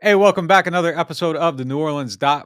Hey, welcome back. Another episode of the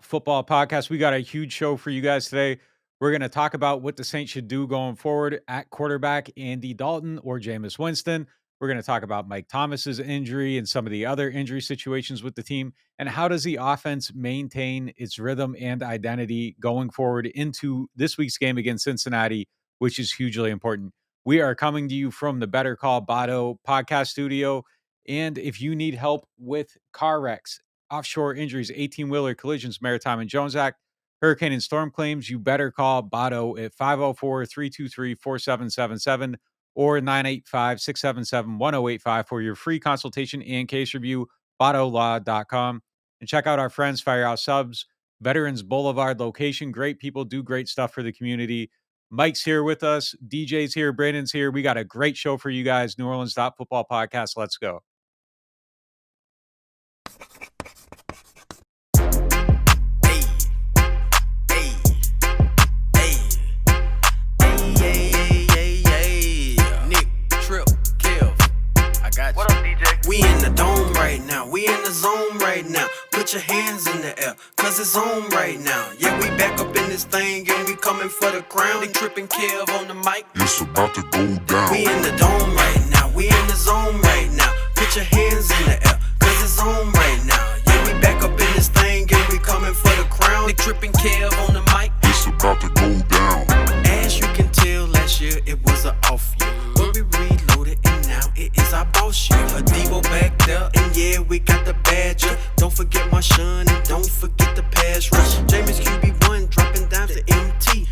Football podcast. We got a huge show for you guys today. We're going to talk about what the Saints should do going forward at quarterback, Andy Dalton or Jameis Winston. We're going to talk about Mike Thomas's injury and some of the other injury situations with the team. And how does the offense maintain its rhythm and identity going forward into this week's game against Cincinnati, which is hugely important. We are coming to you from the Better Call Bado podcast studio. And if you need help with car wrecks, offshore injuries, 18-wheeler collisions, Maritime Jones Act, hurricane and storm claims, you better call Bado at 504-323-4777 or 985-677-1085 for your free consultation and case review, badolaw.com. And check out our friends, Firehouse Subs, Veterans Boulevard location. Great people do great stuff for the community. Mike's here with us. DJ's here. Brandon's here. We got a great show for you guys. NewOrleans.Football podcast. Let's go. We in the dome right now, we in the zone right now. Put your hands in the air, cause it's on right now. Yeah, we back up in this thing and we coming for the crown. They tripping Kev on the mic, it's about to go down. We in the dome right now, we in the zone right now. Put your hands in the air, cause it's on right now. Yeah, we back up in this thing and we coming for the crown. They tripping Kev on the mic, it's about to go down. As you can tell, last year it was an off year, but we reloaded and now it is our boss year. A Debo back there, and yeah, we got the badger. Don't forget my son, and don't forget the pass rush. Jameis QB1 dropping down to MT.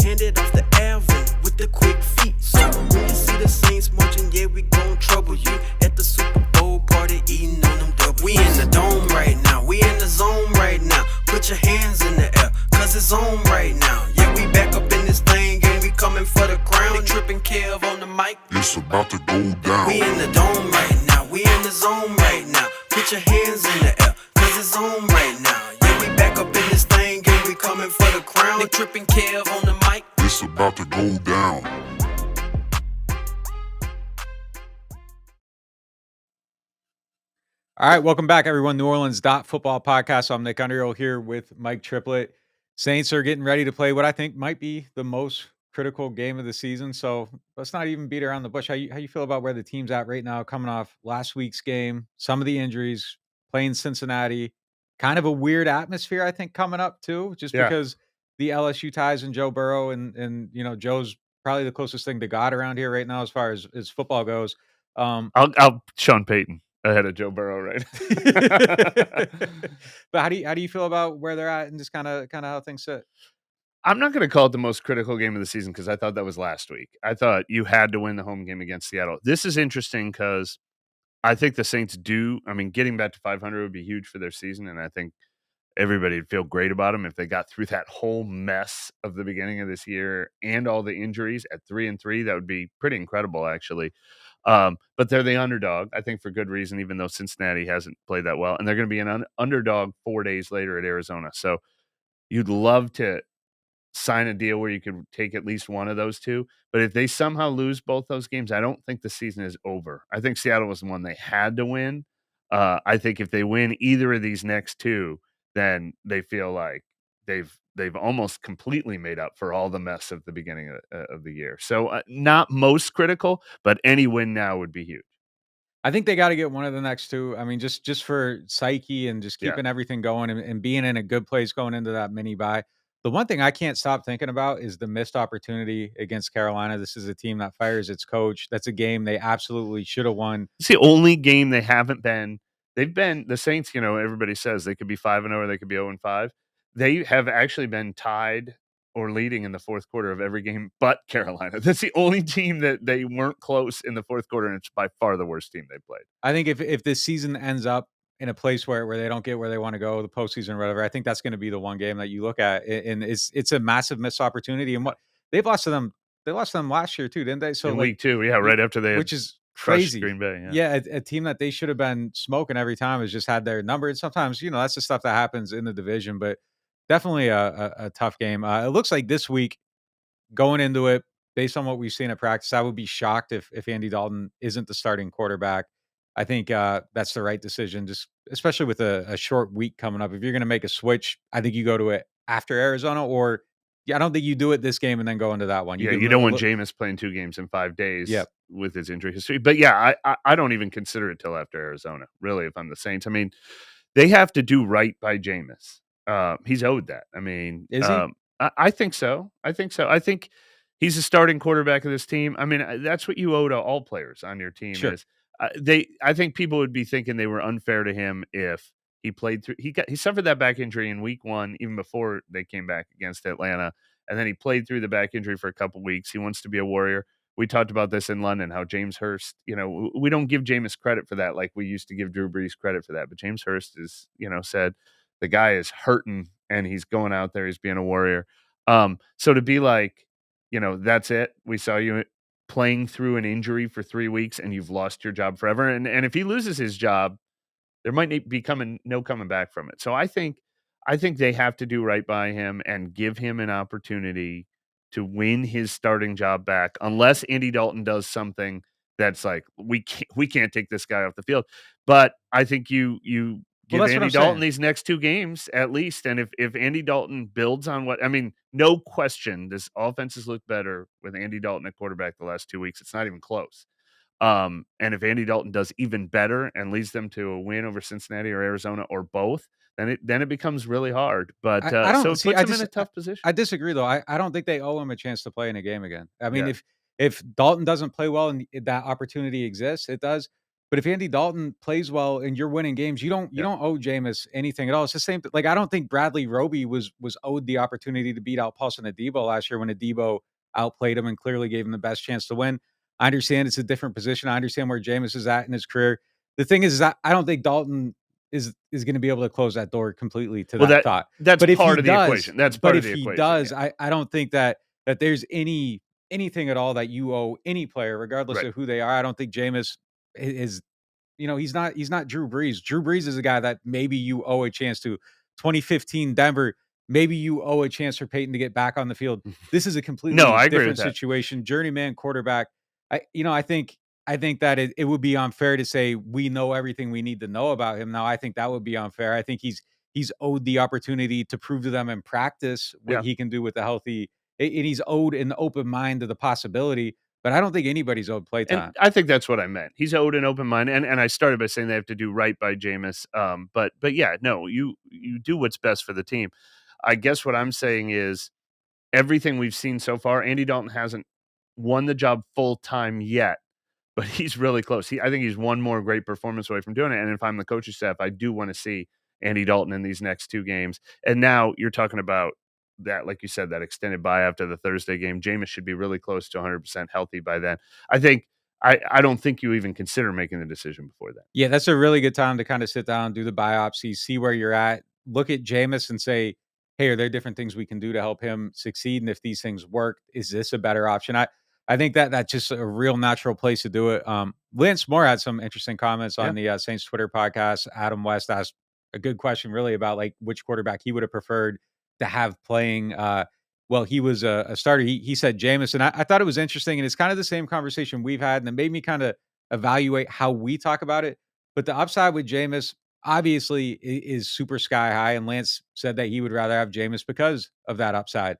Handed off the Alvin with the quick feet. So when you see the Saints marching, yeah, we gon' trouble you at the Super Bowl party, eating on them double. We in the dome right now, we in the zone right now. Put your hands in the air, cause it's on right now. Yeah, we back up in this thing, and we coming for the crown. They tripping Kev on the mic, it's about to go down. We in the dome right now, we in the zone right now. Put your hands in the air, cause it's on right now. Yeah, we back up in this thing, and we coming for the crown. They tripping Kev on the mic, it's about to go down. All right, welcome back, everyone. NewOrleans.Football podcast. I'm Nick Underhill here with Mike Triplett. Saints are getting ready to play what I think might be the most critical game of the season. So let's not even beat around the bush. How you feel about where the team's at right now, coming off last week's game, some of the injuries, playing Cincinnati, kind of a weird atmosphere, I think, coming up too, just because the LSU ties and Joe Burrow and Joe's probably the closest thing to God around here right now as far as football goes. I'll Sean Payton ahead of Joe Burrow, right? But how do you feel about where they're at and just kind of how things sit? I'm not going to call it the most critical game of the season because I thought that was last week. I thought you had to win the home game against Seattle. This is interesting because I think the Saints do. I mean, getting back to 500 would be huge for their season, and I think everybody would feel great about them if they got through that whole mess of the beginning of this year and all the injuries at 3-3. That would be pretty incredible, actually. But they're the underdog, I think, for good reason, even though Cincinnati hasn't played that well. And they're going to be an underdog 4 days later at Arizona. So you'd love to sign a deal where you could take at least one of those two. But if they somehow lose both those games, I don't think the season is over. I think Seattle was the one they had to win. I think if they win either of these next two, then they feel like they've almost completely made up for all the mess of the beginning of the year. So not most critical, but any win now would be huge. I think they got to get one of the next two. I mean, just for psyche and just keeping everything going and being in a good place going into that mini bye. The one thing I can't stop thinking about is the missed opportunity against Carolina. This is a team that fires its coach. That's a game they absolutely should have won. It's the only game they haven't been. They've been the Saints, everybody says they could be 5-0 or they could be 0-5. They have actually been tied or leading in the fourth quarter of every game but Carolina. That's the only team that they weren't close in the fourth quarter, and it's by far the worst team they played. I think if this season ends up in a place where they don't get where they want to go, the postseason or whatever, I think that's going to be the one game that you look at, and it's a massive missed opportunity. And what they've lost to them, they lost to them last year too, didn't they? So in week 2, right after they, which is crazy. Green Bay, a team that they should have been smoking every time has just had their number. And sometimes that's the stuff that happens in the division, but definitely a tough game. It looks like this week going into it, based on what we've seen at practice, I would be shocked if Andy Dalton isn't the starting quarterback. I think that's the right decision, just especially with a short week coming up. If you're going to make a switch, I think you go to it after Arizona, or yeah, I don't think you do it this game and then go into that one. You Yeah, give you them don't want Jameis playing 2 games in 5 yeah, days with his injury history. But yeah, I don't even consider it till after Arizona, really, if I'm the Saints. I mean, they have to do right by Jameis. He's owed that. I mean, is he? I think so. I think so. I think he's the starting quarterback of this team. I mean, that's what you owe to all players on your team Sure. is I think people would be thinking they were unfair to him if he played through he suffered that back injury in week 1 even before they came back against Atlanta, and then he played through the back injury for a couple weeks. He wants to be a Warrior. We talked about this in London, how James Hurst, we don't give Jameis credit for that like we used to give Drew Brees credit for that. But James Hurst is, said the guy is hurting and he's going out there, he's being a Warrior. So to be like, that's it. We saw you playing through an injury for 3 weeks and you've lost your job forever. And if he loses his job, there might be no coming back from it. So I think they have to do right by him and give him an opportunity to win his starting job back, unless Andy Dalton does something that's like we can't take this guy off the field. But I think you Well, give that's what Andy I'm Dalton saying. these next 2 games at least, and if Andy Dalton builds on what I mean, no question, this offense has looked better with Andy Dalton at quarterback the last 2 weeks. It's not even close. And if Andy Dalton does even better and leads them to a win over Cincinnati or Arizona or both, then it becomes really hard. But I so don't it see. puts them in a tough position. I disagree though. I don't think they owe him a chance to play in a game again. I mean, Yeah, if Dalton doesn't play well and that opportunity exists, it does. But if Andy Dalton plays well and you're winning games, you yeah. don't owe Jameis anything at all. It's the same. Like I don't think Bradley Roby was owed the opportunity to beat out Paulson Adebo last year when Adebo outplayed him and clearly gave him the best chance to win. I understand it's a different position. I understand where Jameis is at in his career. The thing is that I don't think Dalton is going to be able to close that door completely to Well, that thought. that's But if he part of the does equation. That's but part of if the he equation. Yeah, does, I don't think that there's anything at all that you owe any player, regardless right. of who they are. I don't think Jameis is, he's not Drew Brees. Drew Brees is a guy that maybe you owe a chance to. 2015 Denver, maybe you owe a chance for Peyton to get back on the field. This is a No, completely I agree with different that. situation. Journeyman quarterback. I think that it would be unfair to say we know everything we need to know about him. Now, I think that would be unfair. I think he's owed the opportunity to prove to them in practice what Yeah. he can do with a healthy, and he's owed an open mind to the possibility. But I don't think anybody's owed And playtime. I think that's what I meant. He's owed an open mind, and I started by saying they have to do right by Jameis. But yeah, no, you do what's best for the team. I guess what I'm saying is everything we've seen so far, Andy Dalton hasn't won the job full time yet, but he's really close. I think he's one more great performance away from doing it. And if I'm the coaching staff, I do want to see Andy Dalton in these next 2 games. And now you're talking about that, like you said, that extended bye after the Thursday game. Jameis should be really close to 100% healthy by then. I think I don't think you even consider making the decision before that. Yeah, that's a really good time to kind of sit down, do the biopsy, see where you're at, look at Jameis and say, hey, are there different things we can do to help him succeed? And if these things work, is this a better option? I think that that's just a real natural place to do it. Lance Moore had some interesting comments Yeah. on the Saints Twitter podcast. Adam West asked a good question, really, about like which quarterback he would have preferred to have playing. Well, he was a starter. He said Jameis, and I thought it was interesting, and it's kind of the same conversation we've had, and it made me kind of evaluate how we talk about it. But the upside with Jameis obviously is super sky high, and Lance said that he would rather have Jameis because of that upside.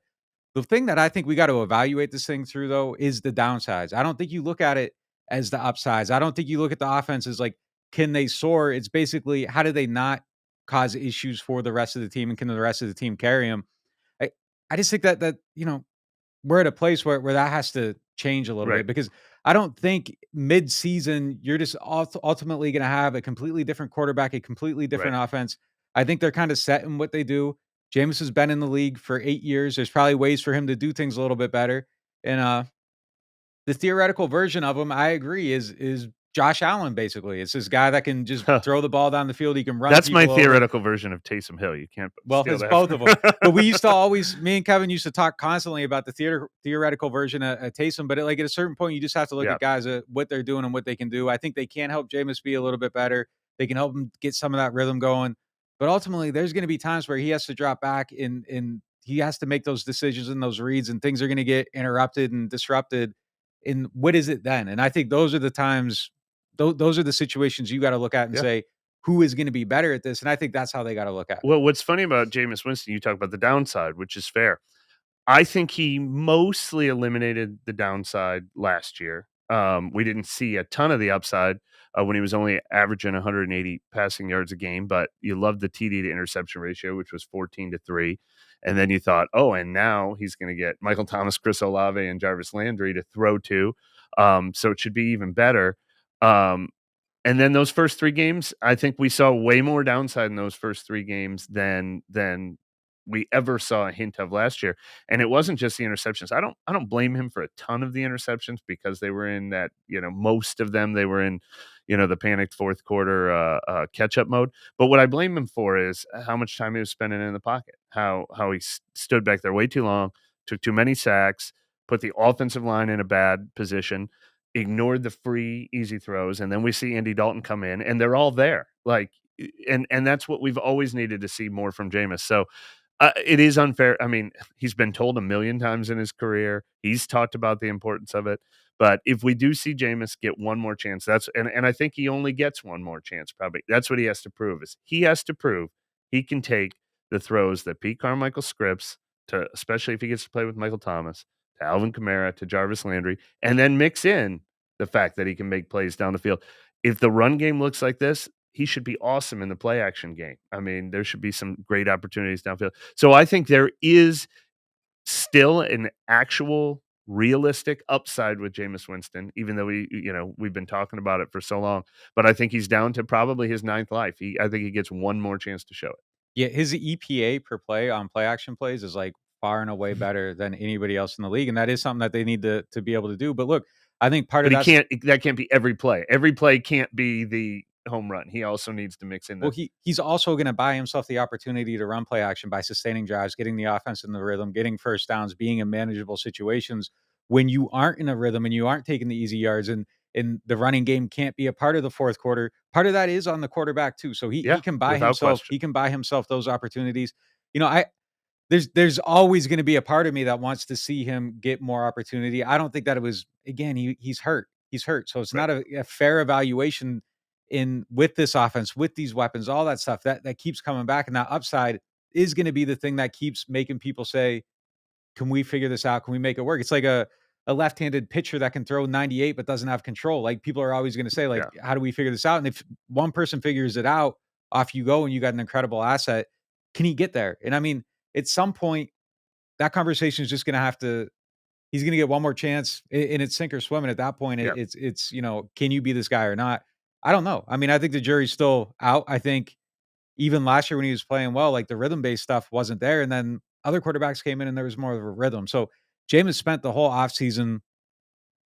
The thing that I think we got to evaluate this thing through, though, is the downsides. I don't think you look at it as the upsides. I don't think you look at the offense as like, can they soar? It's basically, how do they not cause issues for the rest of the team, and can the rest of the team carry them? I, I just think that we're at a place where that has to change a little Right. bit, because I don't think mid-season you're just ultimately going to have a completely different quarterback, a completely Right. different offense. I think they're kind of set in what they do. Jameis has been in the league for 8 years. There's probably ways for him to do things a little bit better. And the theoretical version of him, I agree, is Josh Allen. Basically, it's this guy that can just throw the ball down the field. He can run That's my people over. theoretical version of Taysom Hill. You can't Well, steal it's that both of them. But we used to from always, me and Kevin used to talk constantly about the theoretical version of Taysom. But like at a certain point, you just have to look Yeah. at guys what they're doing and what they can do. I think they can help Jameis be a little bit better. They can help him get some of that rhythm going. But ultimately, there's going to be times where he has to drop back and he has to make those decisions and those reads, and things are going to get interrupted and disrupted. And what is it then? And I think those are the times those are the situations you got to look at and Yeah. say who is going to be better at this. And I think that's how they got to look at it. Well, what's funny about Jameis Winston, you talk about the downside, which is fair. I think he mostly eliminated the downside last year. We didn't see a ton of the upside when he was only averaging 180 passing yards a game, but you loved the TD to interception ratio, which was 14-3. And then you thought, oh, and now he's going to get Michael Thomas, Chris Olave, and Jarvis Landry to throw to. So it should be even better. Um, and then those first 3 games, I think we saw way more downside in those first 3 games than we ever saw a hint of last year. And it wasn't just the interceptions. I don't blame him for a ton of the interceptions because they were in that, most of them they were in, the panicked fourth quarter catch-up mode. But what I blame him for is how much time he was spending in the pocket. How he stood back there way too long, took too many sacks, put the offensive line in a bad position, ignored the free easy throws, and then we see Andy Dalton come in, and they're all there. Like, and that's what we've always needed to see more from Jameis. So it is unfair. I mean, he's been told a million times in his career. He's talked about the importance of it. But if we do see Jameis get one more chance, and I think he only gets one more chance. Probably that's what he has to prove. Is he has to prove he can take the throws that Pete Carmichael scripts to, especially if he gets to play with Michael Thomas, to Alvin Kamara, to Jarvis Landry, and then mix in the fact that he can make plays down the field. If the run game looks like this, he should be awesome in the play action game. I mean, there should be some great opportunities downfield. So I think there is still an actual realistic upside with Jameis Winston, even though we've been talking about it for so long. But I think he's down to probably his 9th life. I think he gets one more chance to show it. Yeah, his EPA per play on play action plays is like far and away better than anybody else in the league, and that is something that they need to be able to do. But look, I think part of But that's that can't be every play. Every play can't be the home run. He also needs to mix in well, the he's also going to buy himself the opportunity to run play action by sustaining drives, getting the offense in the rhythm, getting first downs, being in manageable situations when you aren't in a rhythm and you aren't taking the easy yards and the running game can't be a part of the fourth quarter. Part of that is on the quarterback too. So he yeah, can buy without himself question. he can buy himself those opportunities. I there's always gonna be a part of me that wants to see him get more opportunity. I don't think that it was again, he's hurt. He's hurt. So it's Right. not a fair evaluation in with this offense, with these weapons, all that stuff that keeps coming back. And that upside is gonna be the thing that keeps making people say, can we figure this out? Can we make it work? It's like a left-handed pitcher that can throw 98 but doesn't have control. Like people are always gonna say, like, Yeah. how do we figure this out? And if one person figures it out, off you go and you got an incredible asset. Can he get there? And I mean, at some point, that conversation is just gonna have to he's gonna get one more chance and it's sink or swim. And at that point, Yeah. it's can you be this guy or not? I don't know. I mean, I think the jury's still out. I think even last year when he was playing well, like the rhythm based stuff wasn't there. And then other quarterbacks came in and there was more of a rhythm. So Jameis spent the whole offseason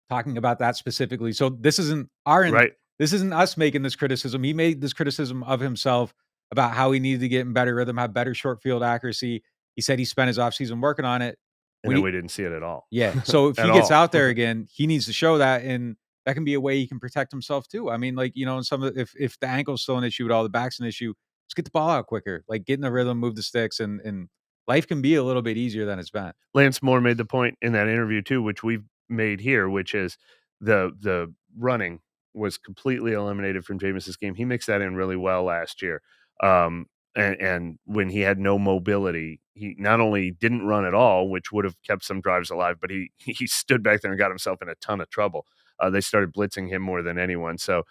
talking about that specifically. So Right. this isn't us making this criticism. He made this criticism of himself about how he needed to get in better rhythm, have better short field accuracy. He said he spent his offseason working on it. And When then he we didn't see it at all. Yeah. So if At he gets all. out there again, he needs to show that, and that can be a way he can protect himself too. I mean, like, in some of if the ankle's still an issue at all, the back's an issue, just get the ball out quicker. Like get in the rhythm, move the sticks, and life can be a little bit easier than it's been. Lance Moore made the point in that interview too, which we've made here, which is the running was completely eliminated from Jameis's game. He mixed that in really well last year. And when he had no mobility, he not only didn't run at all, which would have kept some drives alive, but he stood back there and got himself in a ton of trouble. They started blitzing him more than anyone. So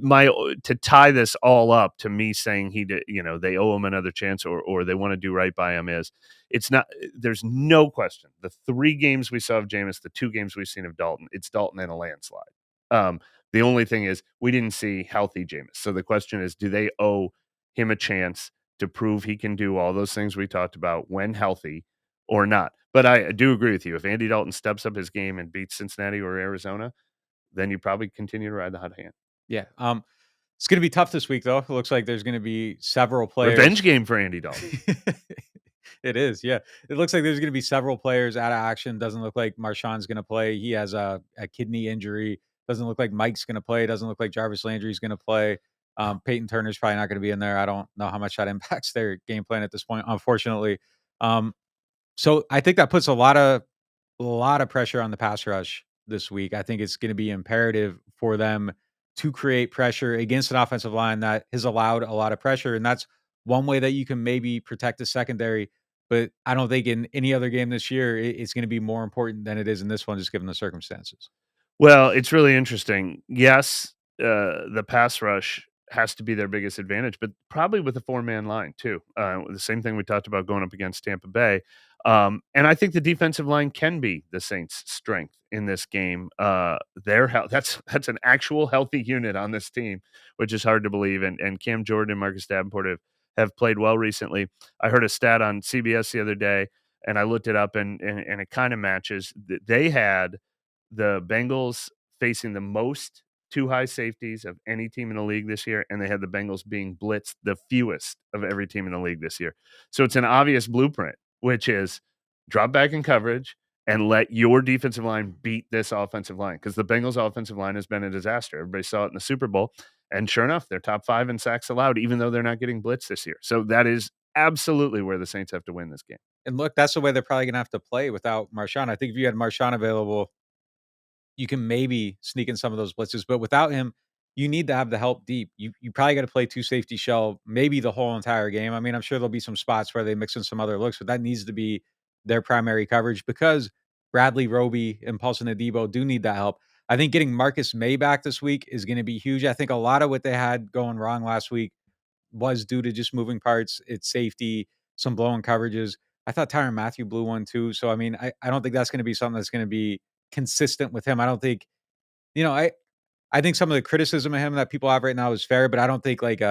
my to tie this all up to me saying he did, they owe him another chance or they want to do right by him is it's not. There's no question. The 3 games we saw of Jameis, the 2 games we've seen of Dalton, it's Dalton in a landslide. The only thing is we didn't see healthy Jameis. So the question is, do they owe him a chance to prove he can do all those things we talked about when healthy or not? But I do agree with you. If Andy Dalton steps up his game and beats Cincinnati or Arizona, then you probably continue to ride the hot hand. Yeah. It's gonna be tough this week though. It looks like there's gonna be several Revenge players. game for Andy Dalton. It is, yeah. It looks like there's gonna be several players out of action. Doesn't look like Marshawn's gonna play. He has a kidney injury. Doesn't look like Mike's gonna play. Doesn't look like Jarvis Landry's gonna play. Peyton Turner's probably not gonna be in there. I don't know how much that impacts their game plan at this point, unfortunately. Um, so I think that puts a lot of pressure on the pass rush this week. I think it's gonna be imperative for them to create pressure against an offensive line that has allowed a lot of pressure. And that's one way that you can maybe protect the secondary. But I don't think in any other game this year, it's going to be more important than it is in this one, just given the circumstances. Well, it's really interesting. Yes, the pass rush has to be their biggest advantage, but probably with a four-man line too. The same thing we talked about going up against Tampa Bay. And I think the defensive line can be the Saints' strength in this game. That's an actual healthy unit on this team, which is hard to believe. And Cam Jordan and Marcus Davenport have played well recently. I heard a stat on CBS the other day, and I looked it up, and it kind of matches. They had the Bengals facing the most two high safeties of any team in the league this year, and they had the Bengals being blitzed the fewest of every team in the league this year. So it's an obvious blueprint, which is drop back in coverage and let your defensive line beat this offensive line, because the Bengals offensive line has been a disaster. Everybody saw it in the Super Bowl, and sure enough, they're top 5 in sacks allowed, even though they're not getting blitzed this year. So that is absolutely where the Saints have to win this game. And look, that's the way they're probably going to have to play without Marshawn. I think if you had Marshawn available, you can maybe sneak in some of those blitzes, but without him, you need to have the help deep. You probably got to play two safety shell, maybe the whole entire game. I mean, I'm sure there'll be some spots where they mix in some other looks, but that needs to be their primary coverage because Bradley, Roby, and Paulson Adebo do need that help. I think getting Marcus May back this week is going to be huge. I think a lot of what they had going wrong last week was due to just moving parts, it's safety, some blown coverages. I thought Tyrann Mathieu blew one too. So I mean, I don't think that's going to be something that's going to be consistent with him. I don't think, you know, I think some of the criticism of him that people have right now is fair, but I don't think like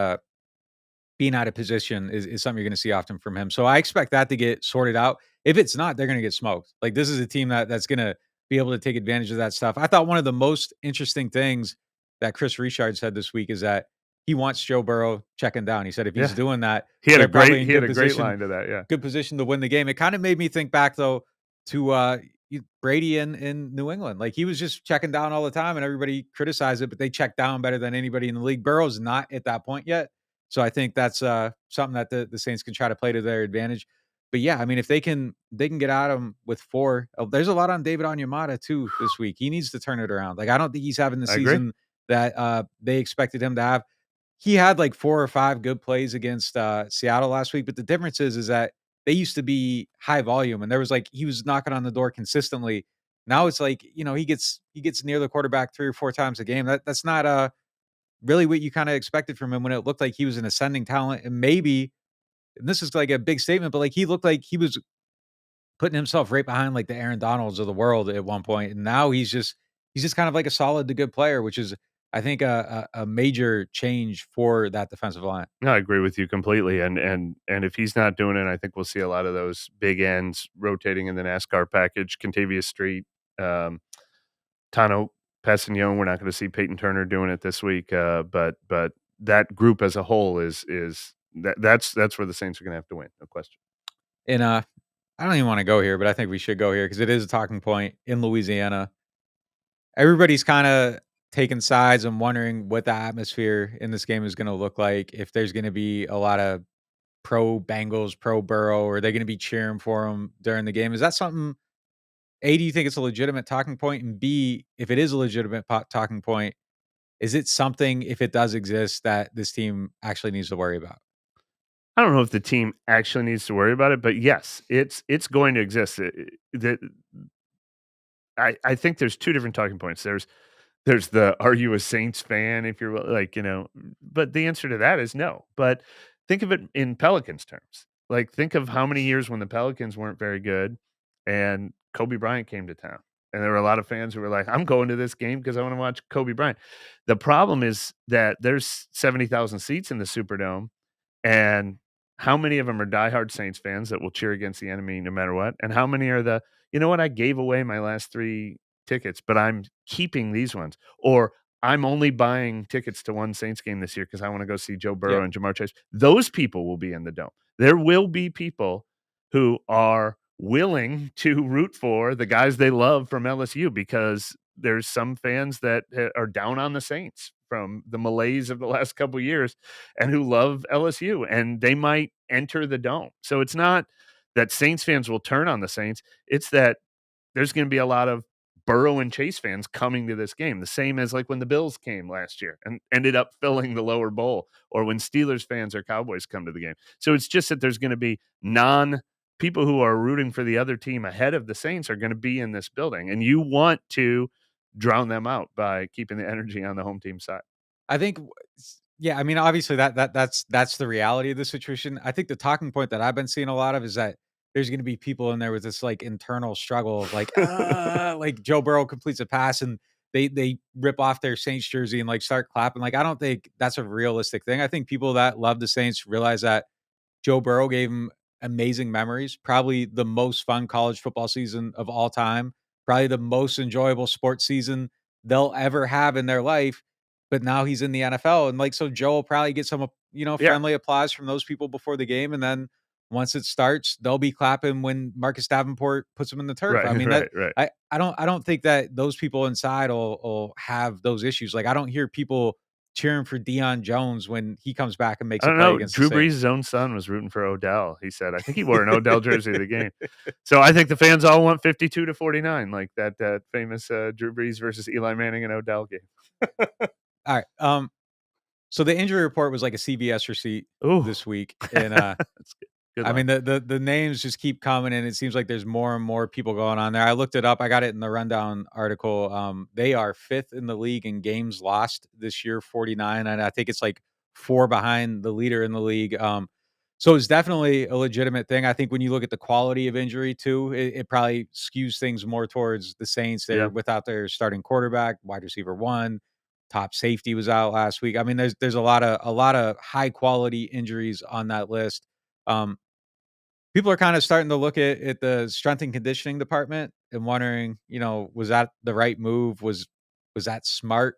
being out of position is something you're gonna see often from him. So I expect that to get sorted out. If it's not, they're gonna get smoked. Like this is a team that's gonna be able to take advantage of that stuff. I thought one of the most interesting things that Chris Richard said this week is that he wants Joe Burrow checking down. He said if he's Yeah. doing that, He had a they're probably in he had good a great position line to that, yeah. good position to win the game. It kind of made me think back though to Brady in New England. Like he was just checking down all the time and everybody criticized it, but they checked down better than anybody in the league. Burrow's not at that point yet. So I think that's something that the Saints can try to play to their advantage. But yeah, I mean, if they can get at him with 4. There's a lot on David Onyemata too this week. He needs to turn it around. Like I don't think he's having the I agree. season that they expected him to have. He had like 4 or 5 good plays against Seattle last week, but the difference is that they used to be high volume and there was like he was knocking on the door consistently. Now it's like, he gets near the quarterback 3 or 4 times a game. That's not really what you kind of expected from him when it looked like he was an ascending talent. And maybe, and this is like a big statement, but like he looked like he was putting himself right behind like the Aaron Donalds of the world at one point. And now he's just kind of like a solid to good player, which is I think a major change for that defensive line. No, I agree with you completely, and if he's not doing it, I think we'll see a lot of those big ends rotating in the NASCAR package. Contavious Street, Tano Passignon. We're not going to see Peyton Turner doing it this week, but that group as a whole that's where the Saints are going to have to win, no question. And I don't even want to go here, but I think we should go here because it is a talking point in Louisiana. Everybody's kind of taking sides and wondering what the atmosphere in this game is going to look like. If there's going to be a lot of pro Bengals, pro Burrow, or are they going to be cheering for him during the game? Is that something? A, do you think it's a legitimate talking point? And B, if it is a legitimate talking point, is it something, if it does exist, that this team actually needs to worry about? I don't know if the team actually needs to worry about it, but yes, it's going to exist. I think there's 2 different talking points. There's the, "Are you a Saints fan?" If you're like, but the answer to that is no. But think of it in Pelicans terms. Like, think of how many years when the Pelicans weren't very good and Kobe Bryant came to town. And there were a lot of fans who were like, "I'm going to this game because I wanna watch Kobe Bryant." The problem is that there's 70,000 seats in the Superdome, and how many of them are diehard Saints fans that will cheer against the enemy no matter what? And how many are "You know what? I gave away my last 3 tickets, but I'm keeping these ones," or "I'm only buying tickets to one Saints game this year because I wanna go see Joe Burrow Yeah. and Jamar Chase." Those people will be in the dome. There will be people who are willing to root for the guys they love from LSU because there's some fans that are down on the Saints from the malaise of the last couple years and who love LSU, and they might enter the dome. So it's not that Saints fans will turn on the Saints, it's that there's gonna be a lot of Burrow and Chase fans coming to this game, the same as like when the Bills came last year and ended up filling the lower bowl, or when Steelers fans or Cowboys come to the game. So it's just that there's going to be people who are rooting for the other team ahead of the Saints are going to be in this building, and you want to drown them out by keeping the energy on the home team side. I think yeah, I mean, obviously that's the reality of the situation. I think the talking point that I've been seeing a lot of is that there's gonna be people in there with this, like, internal struggle of, like, like, Joe Burrow completes a pass and they rip off their Saints jersey and, like, start clapping. Like, I don't think that's a realistic thing. I think people that love the Saints realize that Joe Burrow gave him amazing memories, probably the most fun college football season of all time, probably the most enjoyable sports season they'll ever have in their life, but now he's in the NFL, and, like, so Joe will probably get some, Yeah. friendly applause from those people before the game, and then once it starts, they'll be clapping when Marcus Davenport puts him in the turf. Right, I mean, that right. I don't think that those people inside will have those issues. Like, I don't hear people cheering for Deion Jones when he comes back and makes I a don't play know. against the Drew Saints. Brees' own son was rooting for Odell. He said, I think he wore an Odell jersey to the game. So I think the fans all want 52-49, like that famous Drew Brees versus Eli Manning and Odell game. All right. So the injury report was like a CBS receipt Ooh, this week, and that's good. Good I luck. mean the names just keep coming, and it seems like there's more and more people going on there. I looked it up. I got it in the rundown article. They are fifth in the league in games lost this year, 49, and I think it's like four behind the leader in the league. So it's definitely a legitimate thing. I think when you look at the quality of injury too, it probably skews things more towards the Saints. They're Yeah. without their starting quarterback, wide receiver one, top safety was out last week. I mean, there's a lot of high quality injuries on that list. Um, People are kinda starting to look at the strength and conditioning department and wondering, was that the right move? Was that smart?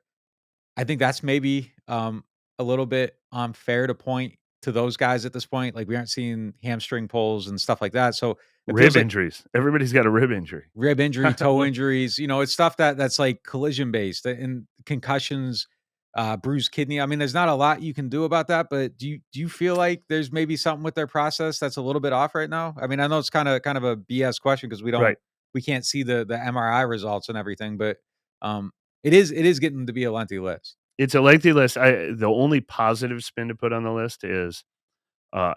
I think that's maybe, a little bit unfair to point to those guys at this point. Like, we aren't seeing hamstring pulls and stuff like that, so it feels Rib like injuries. Everybody's got a rib injury. rib injury, toe injuries, it's stuff that's, like, collision based and concussions, bruised kidney. I mean, there's not a lot you can do about that, but do you feel like there's maybe something with their process that's a little bit off right now? I mean, I know it's kind of a BS question because Right. we can't see the MRI results and everything, but, it is getting to be a lengthy list. It's a lengthy list. The only positive spin to put on the list is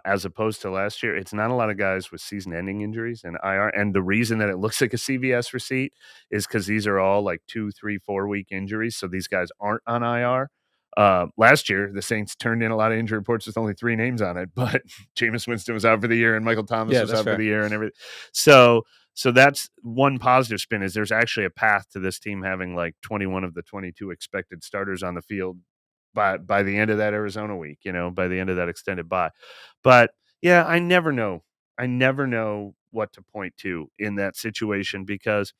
as opposed to last year, it's not a lot of guys with season-ending injuries and IR. And the reason that it looks like a CVS receipt is because these are all like 2, 3, 4 week injuries. So these guys aren't on IR. Last year, the Saints turned in a lot of injury reports with only 3 names on it, but Jameis Winston was out for the year and Michael Thomas Yeah, was that's out for fair. the year and everything. So that's one positive spin is there's actually a path to this team having like 21 of the 22 expected starters on the field by the end of that Arizona week, by the end of that extended bye. But yeah, I never know. I never know what to point to in that situation because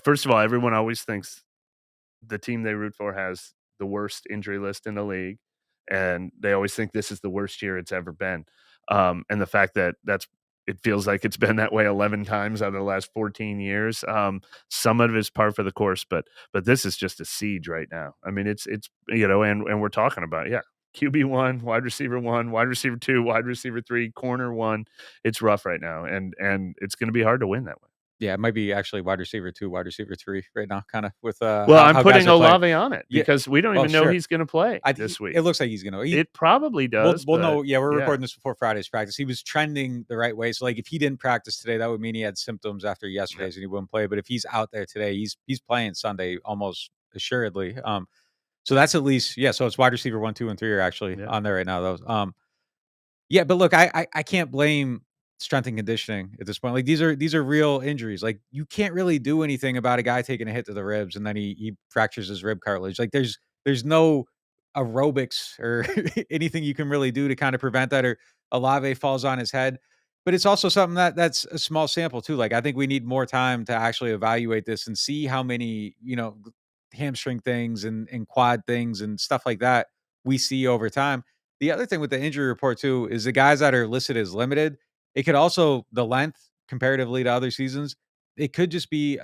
first of all, everyone always thinks the team they root for has the worst injury list in the league, and they always think this is the worst year it's ever been. And the fact that it feels like it's been that way 11 times out of the last 14 years. Some of it is par for the course, but this is just a siege right now. I mean, it's and we're talking about QB1, wide receiver 1, wide receiver 2, wide receiver 3, corner 1. It's rough right now, and it's going to be hard to win that way. Yeah, it might be actually wide receiver 2, wide receiver 3 right now, kinda with, Well, how I'm guys putting are playing. Olave on it Yeah. because we don't Oh, even know sure. he's going to play I this week. It looks like he's gonna It probably does, we'll but know. Yeah, we're yeah, recording this before Friday's practice. He was trending the right way, so, like, if he didn't practice today, that would mean he had symptoms after yeah, yesterday's and he wouldn't play, but if he's out there today, he's playing Sunday almost assuredly. So that's at least yeah, so it's wide receiver 1, 2, and 3 are actually yeah. on there right now, those, yeah, but look, I can't blame strength and conditioning at this point. Like, these are real injuries. Like, you can't really do anything about a guy taking a hit to the ribs and then he fractures his rib cartilage. Like, there's no aerobics or anything you can really do to kind of prevent that, or Olave falls on his head. But it's also something that's a small sample too. Like, I think we need more time to actually evaluate this and see how many, hamstring things and quad things and stuff like that we see over time. The other thing with the injury report too is the guys that are listed as limited, it could also the length comparatively to other seasons, it could just be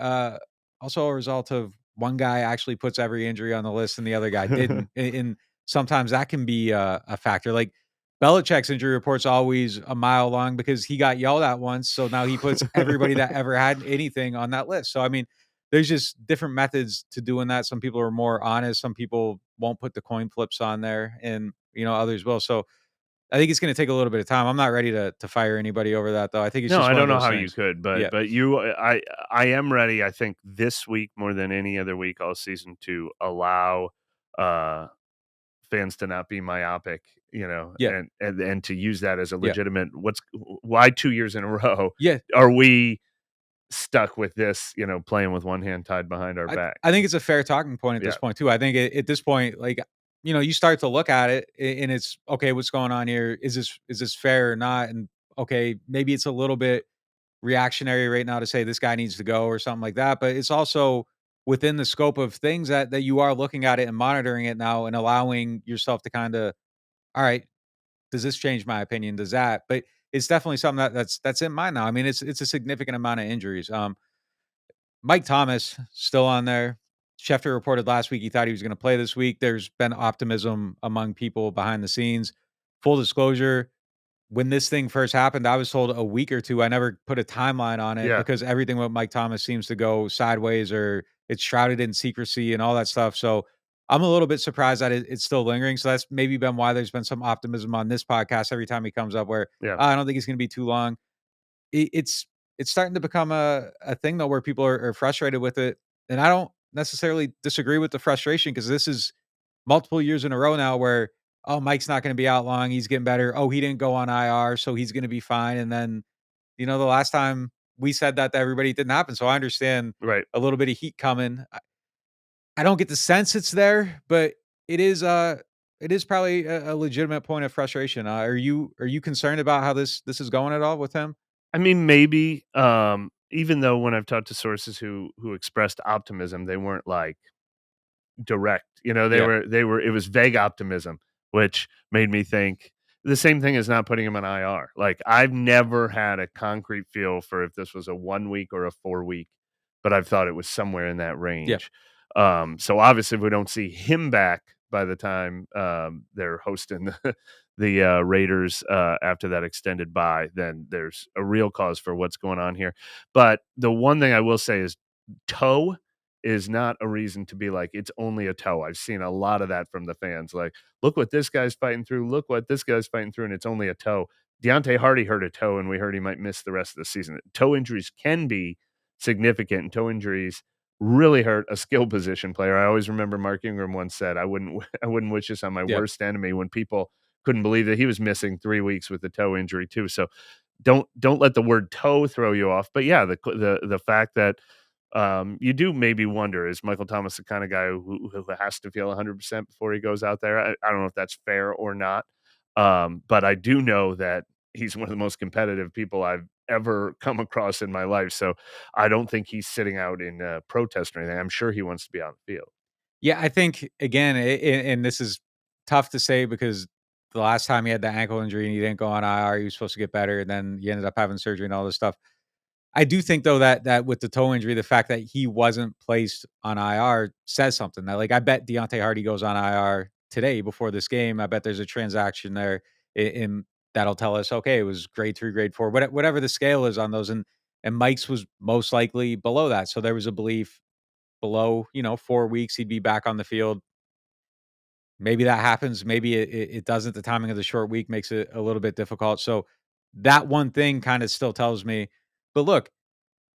also a result of one guy actually puts every injury on the list and the other guy didn't. And sometimes that can be a factor. Like Belichick's injury report's always a mile long because he got yelled at once. So now he puts everybody that ever had anything on that list. So I mean, there's just different methods to doing that. Some people are more honest. Some people won't put the coin flips on there, and others will. So I think it's going to take a little bit of time. I'm not ready to fire anybody over that though. I think it's No, just I one don't of know those how you things. could, but Yeah, I am ready. I think this week more than any other week all season to allow uh, fans to not be myopic, yeah, and to use that as a yeah, legitimate. Why 2 years in a row yeah. are we stuck with this? Playing with one hand tied behind our I back. I think it's a fair talking point at Yeah, this point too. I think at this point, like, you start to look at it and it's okay. What's going on here? Is this fair or not? And okay, maybe it's a little bit reactionary right now to say this guy needs to go or something like that. But it's also within the scope of things that you are looking at it and monitoring it now and allowing yourself to kind of, all right, does this change my opinion? Does that? But it's definitely something that's in mind now. I mean, it's a significant amount of injuries. Mike Thomas still on there. Schefter reported last week he thought he was going to play this week. There's been optimism among people behind the scenes. Full disclosure, when this thing first happened, I was told a week or two. I never put a timeline on it yeah, because everything with Mike Thomas seems to go sideways or it's shrouded in secrecy and all that stuff. So I'm a little bit surprised that it's still lingering. So that's maybe been why there's been some optimism on this podcast every time he comes up where yeah. I don't think it's going to be too long. It's starting to become a thing though where people are frustrated with it, and I don't necessarily disagree with the frustration because this is multiple years in a row now where, "Oh, Mike's not gonna be out long, he's getting better. Oh, he didn't go on IR, so he's gonna be fine," and then, the last time we said that to everybody, it didn't happen, so I understand Right. a little bit of heat coming. I don't get the sense it's there, but it is probably a legitimate point of frustration. Are you concerned about how this is going at all with him? I mean, maybe. Even though when I've talked to sources who expressed optimism, they weren't like direct. They Yeah, were they were it was vague optimism, which made me think the same thing as not putting him on IR. Like I've never had a concrete feel for if this was a 1 week or a 4 week, but I've thought it was somewhere in that yeah, range. So obviously if we don't see him back by the time they're hosting the Raiders after that extended bye, then there's a real cause for what's going on here. But the one thing I will say is toe is not a reason to be like, it's only a toe. I've seen a lot of that from the fans. Like, look what this guy's fighting through. Look what this guy's fighting through, and it's only a toe. Deontay Hardy hurt a toe, and we heard he might miss the rest of the season. Toe injuries can be significant, and toe injuries really hurt a skill position player. I always remember Mark Ingram once said, "I wouldn't, I wouldn't wish this on my yeah. worst enemy." When people couldn't believe that he was missing 3 weeks with a toe injury too. So don't let the word toe throw you off. But yeah, the fact that you do maybe wonder, is Michael Thomas the kind of guy who has to feel 100% before he goes out there? I don't know if that's fair or not. But I do know that he's one of the most competitive people I've ever come across in my life. So I don't think he's sitting out in protest or anything. I'm sure he wants to be on the field. Yeah, I think again, and this is tough to say because the last time he had the ankle injury and he didn't go on IR, he was supposed to get better, and then he ended up having surgery and all this stuff. I do think though that with the toe injury, the fact that he wasn't placed on IR says something. That like I bet Deontay Hardy goes on IR today before this game. I bet there's a transaction there, and that'll tell us okay, it was grade 3, grade 4, whatever the scale is on those, and Mike's was most likely below that. So there was a belief below 4 weeks he'd be back on the field. Maybe that happens. Maybe it doesn't. The timing of the short week makes it a little bit difficult. So that one thing kind of still tells me. But look,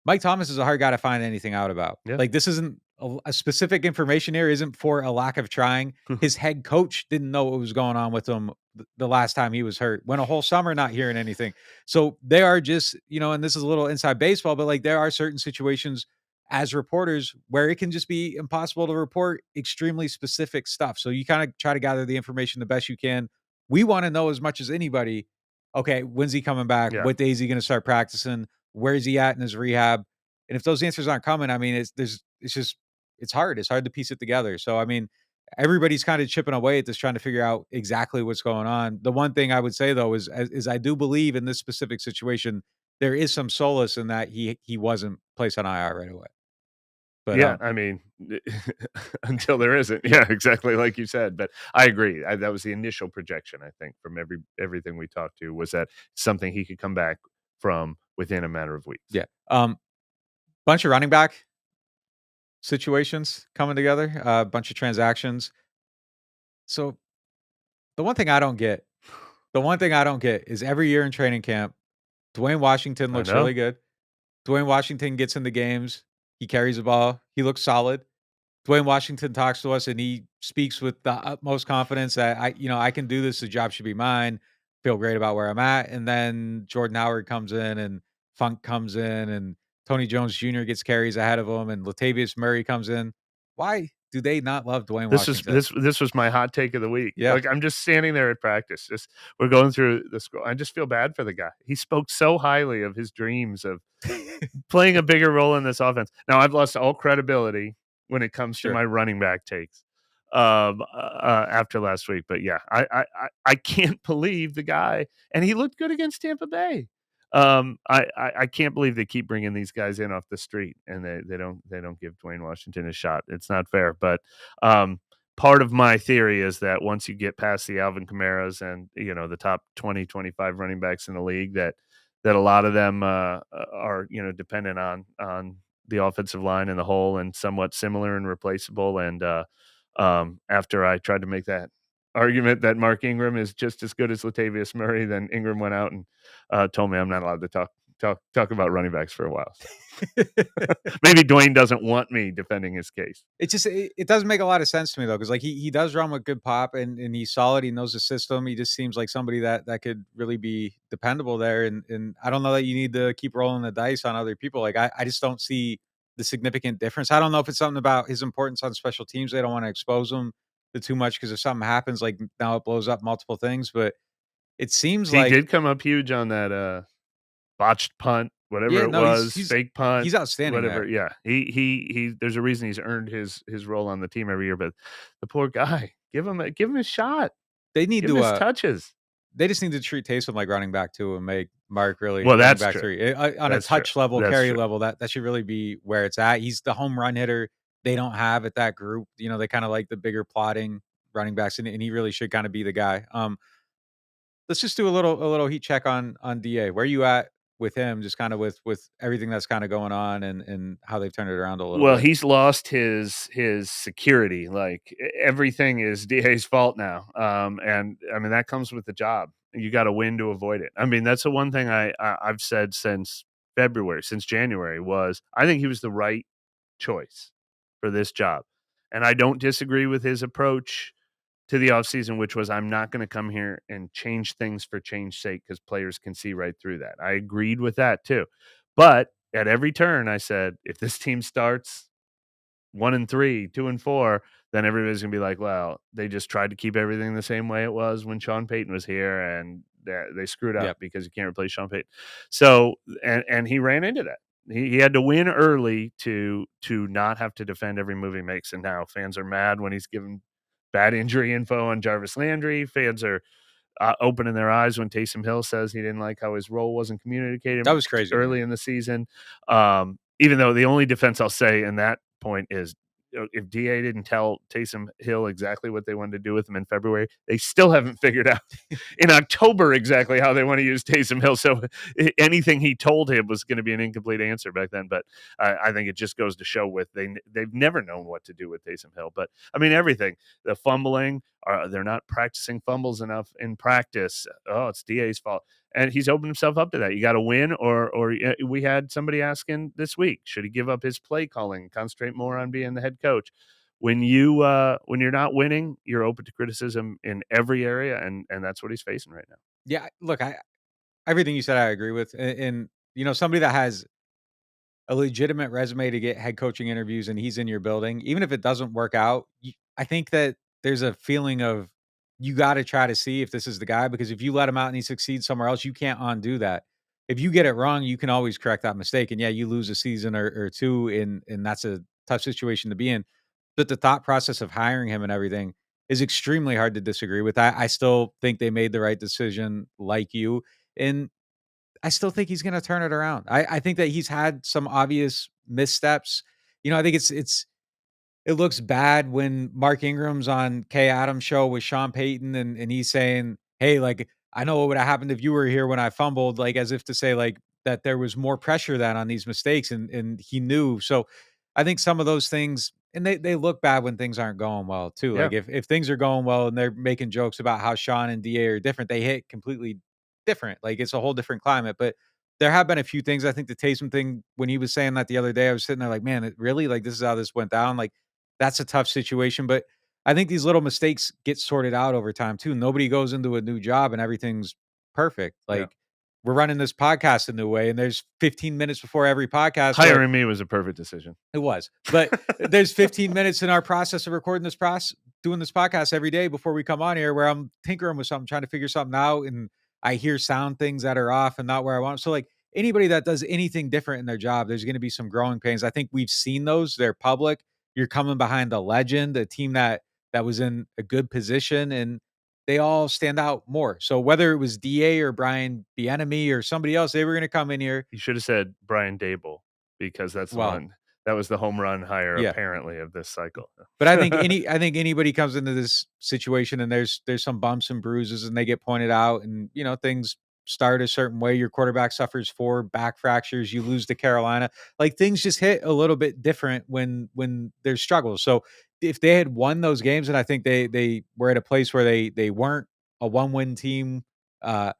Mike Thomas is a hard guy to find anything out about. Yeah. Like, this isn't a specific information here isn't for a lack of trying. His head coach didn't know what was going on with him the last time he was hurt. Went a whole summer not hearing anything. So they are just, and this is a little inside baseball, but like there are certain situations as reporters where it can just be impossible to report extremely specific stuff. So you kind of try to gather the information the best you can. We want to know as much as anybody. Okay, when's he coming back? Yeah. What day is he going to start practicing? Where is he at in his rehab? And if those answers aren't coming, I mean, it's hard. It's hard to piece it together. So I mean, everybody's kind of chipping away at this, trying to figure out exactly what's going on. The one thing I would say though is I do believe in this specific situation, there is some solace in that he wasn't placed on IR right away. But Yeah, I mean, until there isn't. yeah, Yeah, exactly like you said. But I agree. That was the initial projection, I think, from everything we talked to, was that something he could come back from within a matter of weeks. yeah. Bunch of running back. situations coming together, a bunch of transactions. So the one thing I don't get is every year in training camp, Dwayne Washington I looks know. really good. Dwayne Washington gets in the games. He carries the ball. He looks solid. Dwayne Washington talks to us and he speaks with the utmost confidence that I can do this. The job should be mine. Feel great about where I'm at. And then Jordan Howard comes in and Funk comes in and Tony Jones Jr. gets carries ahead of him and Latavius Murray comes in. Why do they not love Dwayne This is Washington? this was my hot take of the week. Yeah. Like, I'm just standing there at practice, just we're going through the scroll. I just feel bad for the guy. He spoke so highly of his dreams of playing a bigger role in this offense. Now, I've lost all credibility when it comes to Sure. my running back takes after last week. But yeah, I can't believe the guy, and he looked good against Tampa Bay. I can't believe they keep bringing these guys in off the street, and they don't give Dwayne Washington a shot. It's not fair. But part of my theory is that once you get past the Alvin Kamara's and the top 20, 25 running backs in the league, that a lot of them are dependent on the offensive line in the whole and somewhat similar and replaceable. And after I tried to make that argument that Mark Ingram is just as good as Latavius Murray, then Ingram went out and told me I'm not allowed to talk about running backs for a while. So maybe Dwayne doesn't want me defending his case. It doesn't make a lot of sense to me though, because like he does run with good pop and he's solid. He knows the system. He just seems like somebody that could really be dependable there. And I don't know that you need to keep rolling the dice on other people. Like I just don't see the significant difference. I don't know if it's something about his importance on special teams. They don't want to expose him to too much because if something happens, like now it blows up multiple things. But it seems He like did come up huge on that botched punt, whatever yeah, it no, was, fake punt, he's outstanding whatever. there. Yeah, he. There's a reason he's earned his role on the team every year. But the poor guy, give him a shot, They need give him to his touches. They just need to treat Taysom like running back 2 and make Mark really Well, running that's back true. 3. On a That's true. touch level, That's carry true. level, that should really be where it's at. He's the home run hitter they don't have at that group. They kinda like the bigger plotting running backs, and he really should kinda be the guy. Let's just do a little heat check on DA. Where are you at with him, just kinda with everything that's kinda going on and how they've turned it around a little Well, bit? he's lost his security. Like everything is DA's fault now. And I mean that comes with the job. You got to win to avoid it. I mean that's the one thing I've said since February, since January was I think he was the right choice for this job. And I don't disagree with his approach to the offseason, which was I'm not going to come here and change things for change sake because players can see right through that. I agreed with that too. But at every turn, I said, if this team starts 1-3, 2-4, then everybody's gonna be like, well, they just tried to keep everything the same way it was when Sean Payton was here, and they screwed up Yep. because you can't replace Sean Payton. So, and he ran into that. He had to win early to not have to defend every move he makes. And now fans are mad when he's given bad injury info on Jarvis Landry. Fans are opening their eyes when Taysom Hill says he didn't like how his role wasn't communicated That was crazy to me. early in the season. Even though the only defense I'll say in that point is if DA didn't tell Taysom Hill exactly what they wanted to do with him in February, they still haven't figured out in October exactly how they want to use Taysom Hill. So anything he told him was going to be an incomplete answer back then. But I think it just goes to show they've never known what to do with Taysom Hill. But I mean everything, the fumbling, they're not practicing fumbles enough in practice. Oh, it's DA's fault. And he's opened himself up to that. You got to win, or we had somebody asking this week, should he give up his play calling, concentrate more on being the head coach? When you're not winning, you're open to criticism in every area, and that's what he's facing right now. Yeah, look, everything you said I agree with, and somebody that has a legitimate resume to get head coaching interviews and he's in your building, even if it doesn't work out, I think that there's a feeling of you got to try to see if this is the guy because if you let him out and he succeeds somewhere else, you can't undo that. If you get it wrong, you can always correct that mistake. And yeah, you lose a season or two, and that's a tough situation to be in. But the thought process of hiring him and everything is extremely hard to disagree with. I still think they made the right decision, like you. And I still think he's gonna turn it around. I think that he's had some obvious missteps. I think it looks bad when Mark Ingram's on Kay Adams' show with Sean Payton and he's saying, "Hey, like, I know what would have happened if you were here when I fumbled," like, as if to say, like, that there was more pressure than on these mistakes, and he knew. So, I think some of those things, and they look bad when things aren't going well too. Yeah. Like if things are going well and they're making jokes about how Sean and DA are different, they hit completely different. Like it's a whole different climate. But there have been a few things. I think the Taysom thing, when he was saying that the other day, I was sitting there like, man, it really, like, this is how this went down. Like that's a tough situation. But I think these little mistakes get sorted out over time too. Nobody goes into a new job and everything's perfect. Yeah. Like we're running this podcast a new way, and there's 15 minutes before every podcast where Hiring me was a perfect decision. it was. But there's 15 minutes in our process of recording this doing this podcast every day before we come on here where I'm tinkering with something, trying to figure something out, and I hear sound things that are off and not where I want. So like anybody that does anything different in their job, there's going to be some growing pains. I think we've seen those. They're public. You're coming behind a legend, a team that was in a good position, and they all stand out more. So whether it was DA or Brian Bienemy or somebody else, they were going to come in here. You should have said Brian Dable because that's the Well, one that was the home run hire yeah. apparently of this cycle. But I think anybody comes into this situation and there's some bumps and bruises and they get pointed out, and things start a certain way. Your quarterback suffers 4 back fractures, you lose to Carolina. Like things just hit a little bit different when there's struggles. So if they had won those games, and I think they were at a place where they weren't a one-win team, uh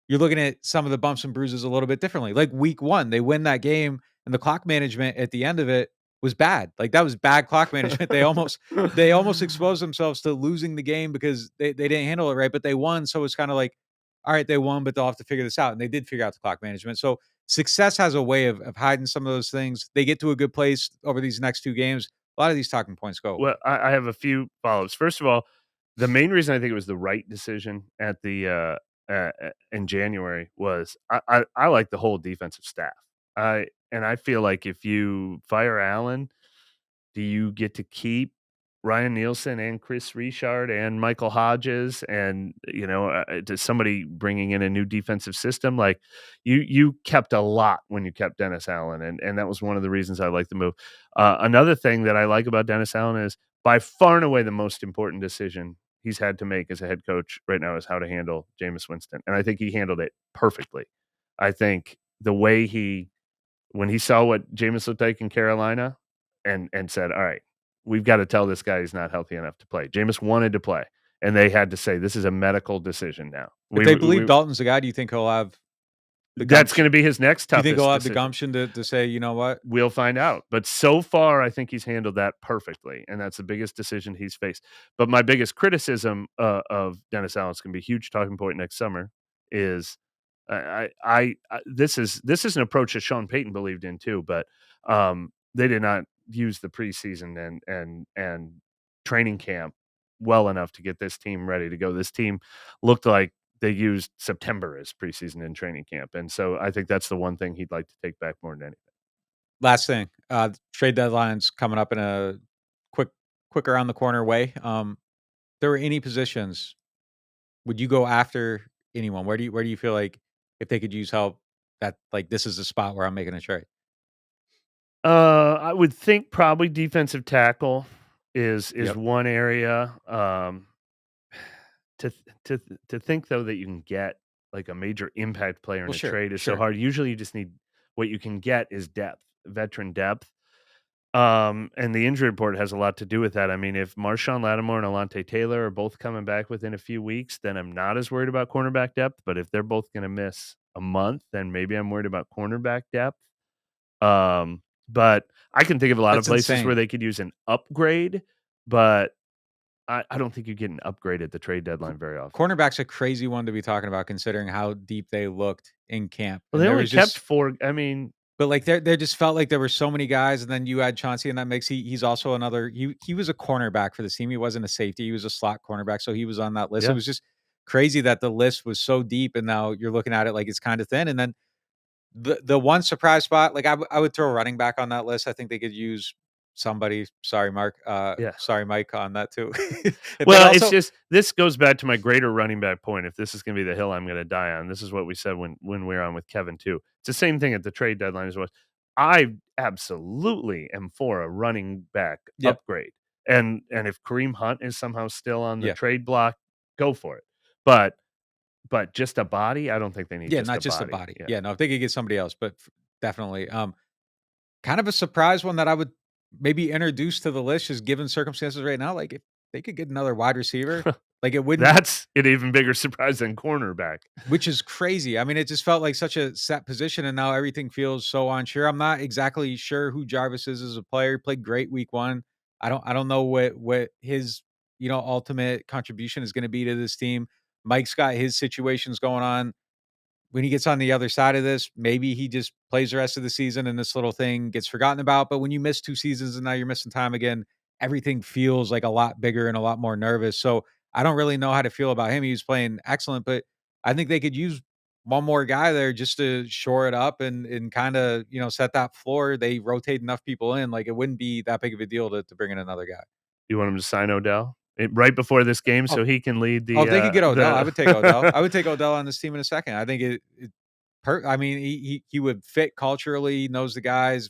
you're looking at some of the bumps and bruises a little bit differently. Like week 1, they win that game and the clock management at the end of it was bad. Like that was bad clock management. They almost exposed themselves to losing the game because they didn't handle it right, but they won. So it's kind of like, all right, they won, but they'll have to figure this out. And they did figure out the clock management. So success has a way of hiding some of those things. They get to a good place over these next 2 games. A lot of these talking points go away. Well, I have a few follow-ups. First of all, the main reason I think it was the right decision at the in January was I like the whole defensive staff. I feel like if you fire Allen, do you get to keep Ryan Nielsen and Chris Richard and Michael Hodges and does somebody bringing in a new defensive system? Like you kept a lot when you kept Dennis Allen, and that was one of the reasons I like the move. Another thing that I like about Dennis Allen is by far and away the most important decision he's had to make as a head coach right now is how to handle Jameis Winston, and I think he handled it perfectly. I think the way when he saw what Jameis looked like in Carolina and said, "All right, we've got to tell this guy he's not healthy enough to play." Jameis wanted to play, and they had to say, "This is a medical decision now." If they believe Dalton's the guy, do you think he'll have the That's gumption? going to be his next Do you toughest think he'll have the decision. gumption to say, you know what? We'll find out. But so far, I think he's handled that perfectly, and that's the biggest decision he's faced. But my biggest criticism of Dennis Allen's going to be a huge talking point next summer is this is an approach that Sean Payton believed in too, but they did not use the preseason and training camp well enough to get this team ready to go. This team looked like they used September as preseason and training camp, and so I think that's the one thing he'd like to take back more than anything. Last thing, trade deadline's coming up in a quick around the corner way. There were any positions, would you go after anyone? Where do you feel like if they could use help, that like this is the spot where I'm making a trade? I would think probably defensive tackle is Yep. one area. To think though that you can get like a major impact player in Well, a sure, trade is so sure. hard. Usually, you just need what you can get is depth, veteran depth. And the injury report has a lot to do with that. I mean, if Marshawn Lattimore and Alontae Taylor are both coming back within a few weeks, then I'm not as worried about cornerback depth. But if they're both going to miss a month, then maybe I'm worried about cornerback depth. But I can think of a lot of That's places where insane. they could use an upgrade, but I don't think you get an upgrade at the trade deadline very often. Cornerback's a crazy one to be talking about considering how deep they looked in camp. Well, And they there only was kept just 4. I mean, but like there just felt like there were so many guys, and then you add Chauncey in that mix. He's also another he was a cornerback for the team. He wasn't a safety, he was a slot cornerback. So he was on that list. It yeah. was just crazy that the list was so deep, and now you're looking at it like it's kind of thin. And then the one surprise spot, like I would throw a running back on that list. I think they could use somebody. Sorry, Mark. Yeah. Sorry, Mike, on that too. But Well, it's also, just this goes back to my greater running back point. If this is going to be the hill I'm going to die on, this is what we said when we were on with Kevin too. It's the same thing at the trade deadline as well. I absolutely am for a running back yep, upgrade, and if Kareem Hunt is somehow still on the yeah, trade block, go for it. But just a body, I don't think they need yeah, just not a just a body. body. Yeah. Yeah, no, if they could get somebody else, but definitely. Kind of a surprise one that I would maybe introduced to the list just given circumstances right now, like, if they could get another wide receiver, like, it wouldn't. That's an even bigger surprise than cornerback. Which is crazy. I mean, it just felt like such a set position, and now everything feels so unsure. I'm not exactly sure who Jarvis is as a player. He played great week 1. I don't know what his, ultimate contribution is gonna be to this team. Mike's got his situations going on. When he gets on the other side of this, maybe he just plays the rest of the season and this little thing gets forgotten about. But when you miss 2 seasons and now you're missing time again, everything feels like a lot bigger and a lot more nervous. So I don't really know how to feel about him. He was playing excellent, but I think they could use one more guy there just to shore it up and kind of, set that floor. They rotate enough people in. Like it wouldn't be that big of a deal to bring in another guy. You want him to sign Odell right before this game Oh, so he can lead oh, if they could get Odell, I would take Odell. the I would take Odell on this team in a second. I think I mean, he would fit culturally, he knows the guys.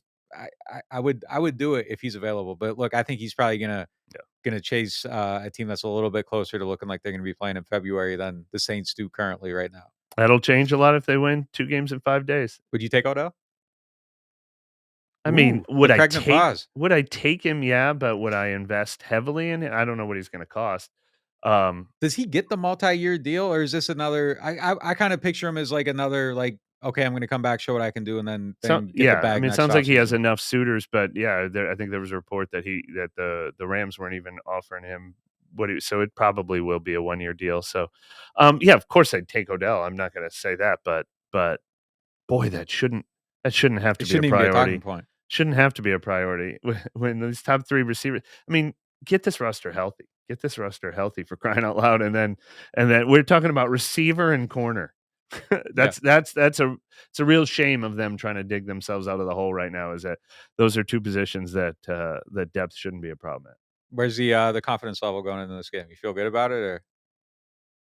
I would do it if he's available, but look, I think he's probably gonna chase, a team that's a little bit closer to looking like they're gonna be playing in February than the Saints do currently right now. That'll change a lot if they win 2 games in 5 days. Would you take Odell? I mean, Ooh, the pregnant pause. would I take him? Yeah, but would I invest heavily in it? I don't know what he's gonna cost. Um, Does he get the multi-year deal, or is this another I kinda picture him as like another, like, "Okay, I'm gonna come back, show what I can do, and so then get the yeah, I bag mean, it next sounds like he has offseason." enough suitors, but yeah, I think there was a report that the Rams weren't even offering him what he so it probably will be a one-year deal. So, yeah, of course I'd take Odell. I'm not gonna say that, but boy, that shouldn't have It to be a shouldn't even be a talking priority. point. Shouldn't have to be a priority when these top 3 receivers I mean, get this roster healthy. Get this roster healthy for crying out loud, and then we're talking about receiver and corner. Yeah. That's it's a real shame of them trying to dig themselves out of the hole right now is that those are 2 positions that depth shouldn't be a problem at. Where's the confidence level going into this game? You feel good about it, or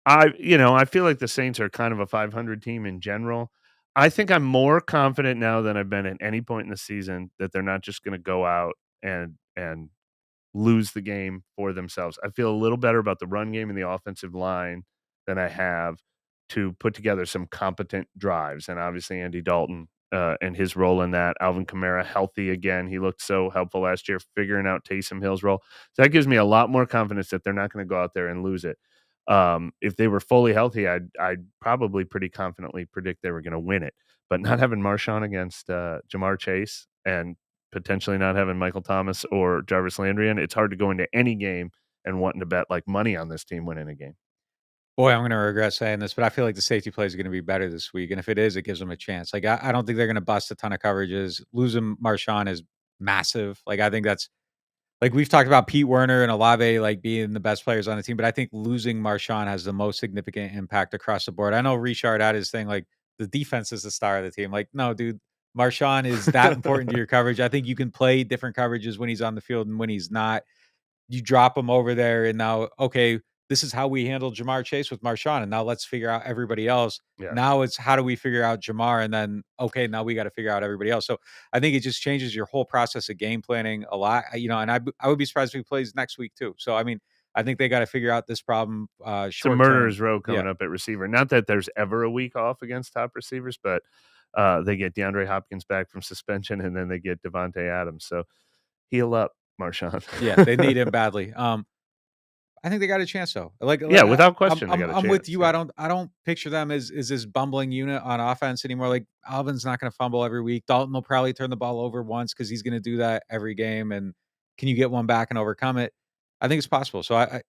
I feel like the Saints are kind of a 500 team in general. I think I'm more confident now than I've been at any point in the season that they're not just gonna go out and lose the game for themselves. I feel a little better about the run game and the offensive line than I have to put together some competent drives. And obviously, Andy Dalton and his role in that. Alvin Kamara healthy again. He looked so helpful last year, figuring out Taysom Hill's role. So that gives me a lot more confidence that they're not going to go out there and lose it. If they were fully healthy, I'd probably pretty confidently predict they were going to win it. But not having Marshawn against Jamar Chase and potentially not having Michael Thomas or Jarvis Landry in, it's hard to go into any game and wanting to bet like money on this team winning a game. boy, I'm gonna regret saying this, but I feel like the safety plays are gonna be better this week, and if it is, it gives them a chance. Like, I don't think they're gonna bust a ton of coverages. Losing Marshawn is massive. Like, I think that's like, we've talked about Pete Werner and Olave, like, being the best players on the team, but I think losing Marshawn has the most significant impact across the board. I know Richard had his thing, like, the defense is the star of the team. Like, no, dude, Marshawn is that important to your coverage. I think you can play different coverages when he's on the field and when he's not. You drop him over there, and now, okay, this is how we handle Jamar Chase with Marshawn, and now let's figure out everybody else. Yeah. Now it's how do we figure out Jamar, and then, okay, now we gotta figure out everybody else. So, I think it just changes your whole process of game planning a lot, and I would be surprised if he plays next week too. So, I mean, I think they gotta figure out this problem, It's a short term. murderer's row Yeah. coming up at receiver. Not that there's ever a week off against top receivers, but they get DeAndre Hopkins back from suspension, and then they get Devontae Adams. So heal up, Marshawn. Yeah, they need him badly. I think they got a chance though. Yeah, I without I'm question, they I'm got a I'm with chance. you. Yeah. I don't picture them as this bumbling unit on offense anymore. Like, Alvin's not gonna fumble every week. Dalton will probably turn the ball over once because he's gonna do that every game, and can you get one back and overcome it? I think it's possible. So I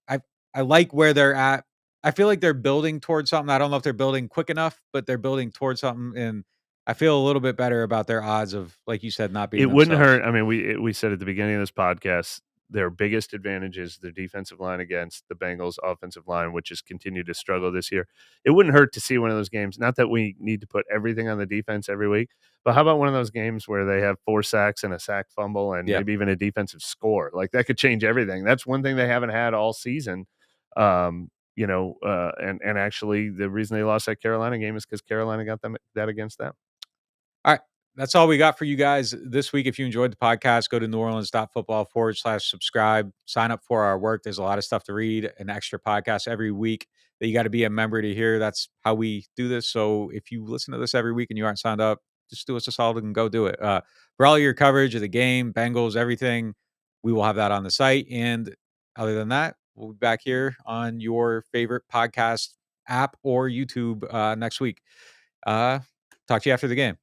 like where they're at. I feel like they're building towards something. I don't know if they're building quick enough, but they're building towards something, and I feel a little bit better about their odds of, like you said, not being It wouldn't themselves. hurt. I mean, we said at the beginning of this podcast, their biggest advantage is their defensive line against the Bengals' offensive line, which has continued to struggle this year. It wouldn't hurt to see one of those games. Not that we need to put everything on the defense every week, but how about one of those games where they have 4 sacks and a sack fumble and Yeah. maybe even a defensive score? Like that could change everything. That's one thing they haven't had all season. And actually the reason they lost that Carolina game is because Carolina got them that against them. All right. That's all we got for you guys this week. If you enjoyed the podcast, go to NewOrleans.Football/subscribe. Sign up for our work. There's a lot of stuff to read, an extra podcast every week that you got to be a member to hear. That's how we do this. So if you listen to this every week and you aren't signed up, just do us a solid and go do it. For all your coverage of the game, Bengals, everything, we will have that on the site. And other than that, we'll be back here on your favorite podcast app or YouTube next week. Talk to you after the game.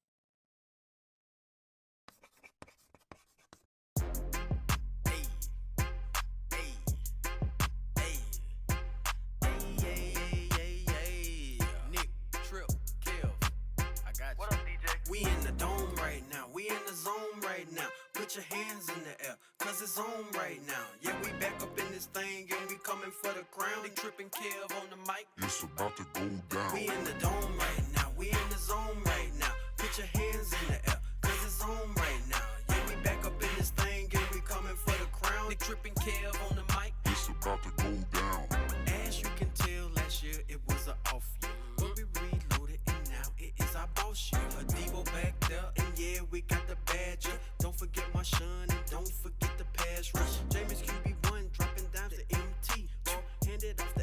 We in the dome right now, we in the zone right now. Put your hands in the air, cause it's on right now. Yeah, we back up in this thing and we coming for the crown. They tripping Kev on the mic. It's about to go down. We in the dome right now, we in the zone right now. Put your hands in the air, cause it's on right now. Yeah, we back up in this thing and we coming for the crown. They tripping Kev on the mic. It's about to go down. As you can tell, last year it was an off year. But we reloaded and now it is our boss year. A Devo back there and yeah, we got the badger. Don't forget my son and don't forget the pass rush. James QB1 dropping down to MT. Handed off the